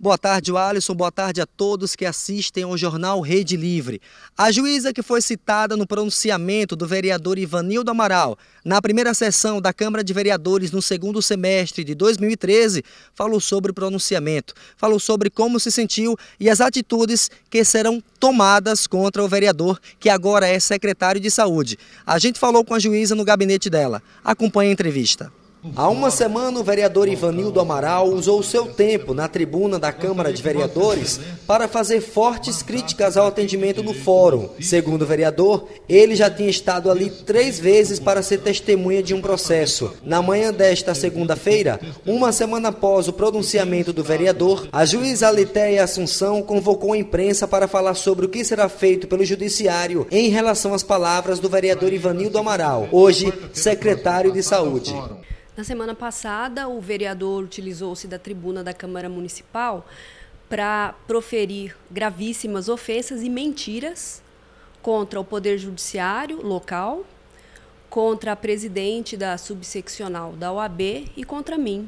Boa tarde, Alisson. Boa tarde a todos que assistem ao jornal Rede Livre. A juíza que foi citada no pronunciamento do vereador Ivanildo Amaral na primeira sessão da Câmara de Vereadores no segundo semestre de 2013 falou sobre o pronunciamento, falou sobre como se sentiu e as atitudes que serão tomadas contra o vereador, que agora é secretário de Saúde. A gente falou com a juíza no gabinete dela. Acompanhe a entrevista. Há uma semana, o vereador Ivanildo Amaral usou o seu tempo na tribuna da Câmara de Vereadores para fazer fortes críticas ao atendimento no fórum. Segundo o vereador, ele já tinha estado ali 3 vezes para ser testemunha de um processo. Na manhã desta segunda-feira, uma semana após o pronunciamento do vereador, a juíza Alitéia Assunção convocou a imprensa para falar sobre o que será feito pelo judiciário em relação às palavras do vereador Ivanildo Amaral, hoje secretário de Saúde. Na semana passada, o vereador utilizou-se da tribuna da Câmara Municipal para proferir gravíssimas ofensas e mentiras contra o Poder Judiciário local, contra a presidente da subseccional da OAB e contra mim.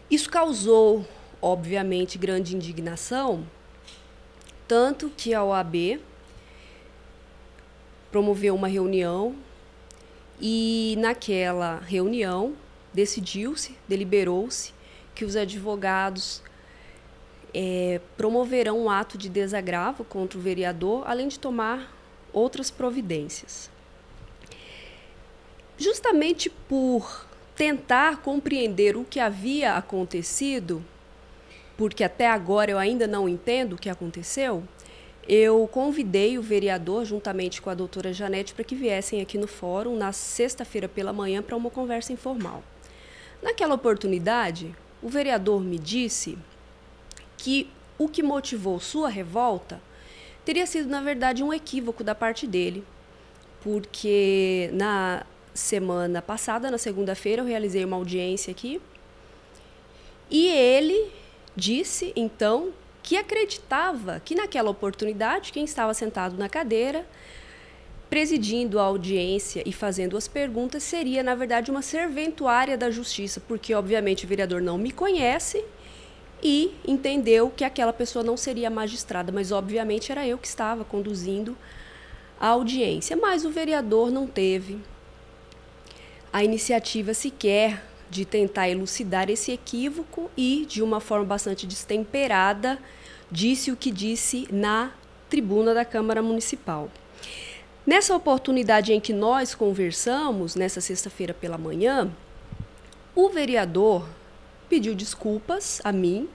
Isso causou, obviamente, grande indignação, tanto que a OAB promoveu uma reunião. E naquela reunião deliberou-se que os advogados promoverão um ato de desagravo contra o vereador, além de tomar outras providências. Justamente por tentar compreender o que havia acontecido, porque até agora eu ainda não entendo o que aconteceu, eu convidei o vereador, juntamente com a doutora Janete, para que viessem aqui no fórum na sexta-feira pela manhã para uma conversa informal. Naquela oportunidade, o vereador me disse que o que motivou sua revolta teria sido, na verdade, um equívoco da parte dele, porque na semana passada, na segunda-feira, eu realizei uma audiência aqui e ele disse, então, que acreditava que naquela oportunidade quem estava sentado na cadeira, presidindo a audiência e fazendo as perguntas, seria, na verdade, uma serventuária da justiça, porque, obviamente, o vereador não me conhece e entendeu que aquela pessoa não seria magistrada, mas, obviamente, era eu que estava conduzindo a audiência. Mas o vereador não teve a iniciativa sequer de tentar elucidar esse equívoco e, de uma forma bastante destemperada, disse o que disse na tribuna da Câmara Municipal. Nessa oportunidade em que nós conversamos, nessa sexta-feira pela manhã, o vereador pediu desculpas a mim,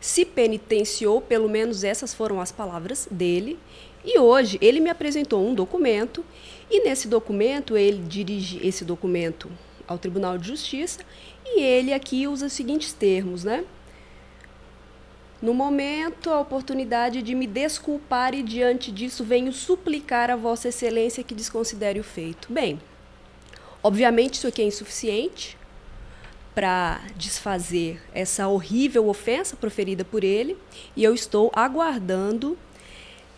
se penitenciou, pelo menos essas foram as palavras dele, e hoje ele me apresentou um documento, e nesse documento ele dirige esse documento ao Tribunal de Justiça, e ele aqui usa os seguintes termos, né? No momento, a oportunidade de me desculpar e, diante disso, venho suplicar a Vossa Excelência que desconsidere o feito. Bem, obviamente isso aqui é insuficiente para desfazer essa horrível ofensa proferida por ele, e eu estou aguardando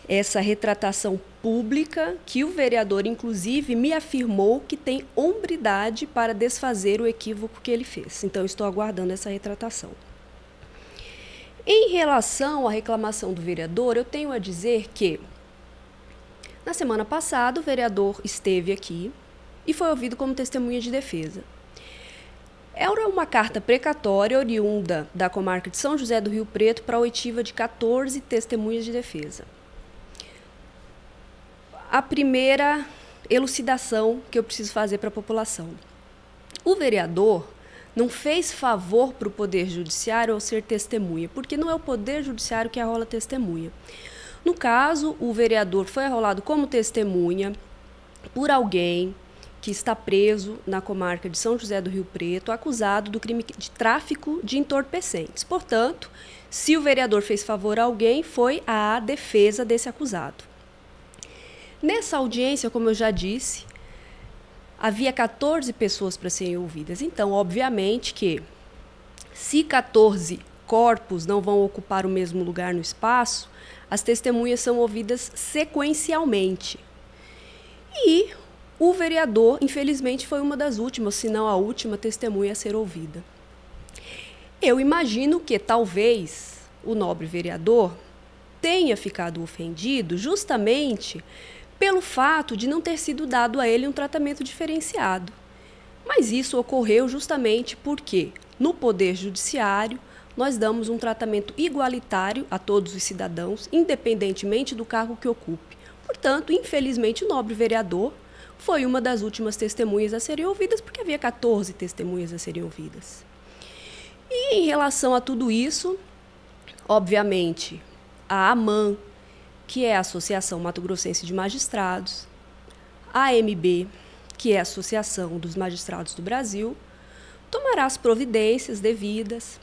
essa retratação pública que o vereador, inclusive, me afirmou que tem hombridade para desfazer o equívoco que ele fez. Então, estou aguardando essa retratação. Em relação à reclamação do vereador, eu tenho a dizer que, na semana passada, o vereador esteve aqui e foi ouvido como testemunha de defesa. Era uma carta precatória oriunda da comarca de São José do Rio Preto para a oitiva de 14 testemunhas de defesa. A primeira elucidação que eu preciso fazer para a população. O vereador não fez favor para o Poder Judiciário ao ser testemunha, porque não é o Poder Judiciário que arrola testemunha. No caso, o vereador foi arrolado como testemunha por alguém que está preso na comarca de São José do Rio Preto, acusado do crime de tráfico de entorpecentes. Portanto, se o vereador fez favor a alguém, foi à defesa desse acusado. Nessa audiência, como eu já disse, havia 14 pessoas para serem ouvidas. Então, obviamente que, se 14 corpos não vão ocupar o mesmo lugar no espaço, as testemunhas são ouvidas sequencialmente. E o vereador, infelizmente, foi uma das últimas, se não a última testemunha a ser ouvida. Eu imagino que, talvez, o nobre vereador tenha ficado ofendido justamente pelo fato de não ter sido dado a ele um tratamento diferenciado. Mas isso ocorreu justamente porque, no Poder Judiciário, nós damos um tratamento igualitário a todos os cidadãos, independentemente do cargo que ocupe. Portanto, infelizmente, o nobre vereador foi uma das últimas testemunhas a serem ouvidas, porque havia 14 testemunhas a serem ouvidas. E em relação a tudo isso, obviamente, a AMAN, que é a Associação Mato Grossense de Magistrados, a AMB, que é a Associação dos Magistrados do Brasil, tomará as providências devidas,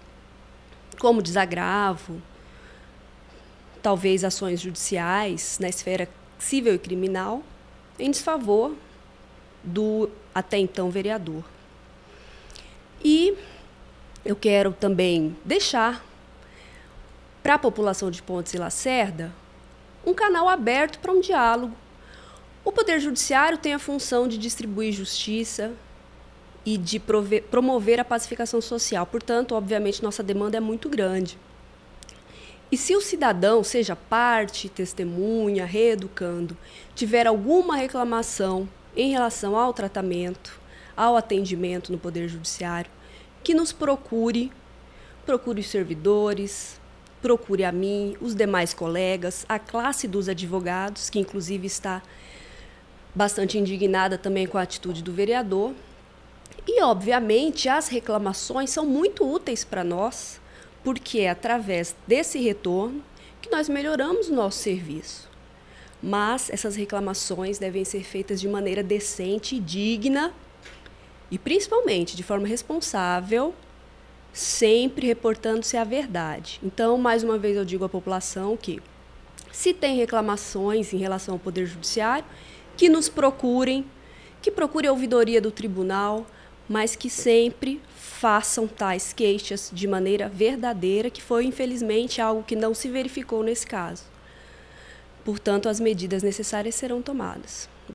como desagravo, talvez ações judiciais na esfera civil e criminal, em desfavor do até então vereador. E eu quero também deixar para a população de Pontes e Lacerda um canal aberto para um diálogo. O Poder Judiciário tem a função de distribuir justiça e de promover a pacificação social. Portanto, obviamente, nossa demanda é muito grande. E se o cidadão, seja parte, testemunha, reeducando, tiver alguma reclamação em relação ao tratamento, ao atendimento no Poder Judiciário, que nos procure os servidores, procure a mim, os demais colegas, a classe dos advogados, que inclusive está bastante indignada também com a atitude do vereador. E, obviamente, as reclamações são muito úteis para nós, porque é através desse retorno que nós melhoramos o nosso serviço. Mas essas reclamações devem ser feitas de maneira decente e digna e, principalmente, de forma responsável, sempre reportando-se a verdade. Então, mais uma vez, eu digo à população que, se tem reclamações em relação ao Poder Judiciário, que nos procurem, que procurem a ouvidoria do tribunal, mas que sempre façam tais queixas de maneira verdadeira, que foi, infelizmente, algo que não se verificou nesse caso. Portanto, as medidas necessárias serão tomadas.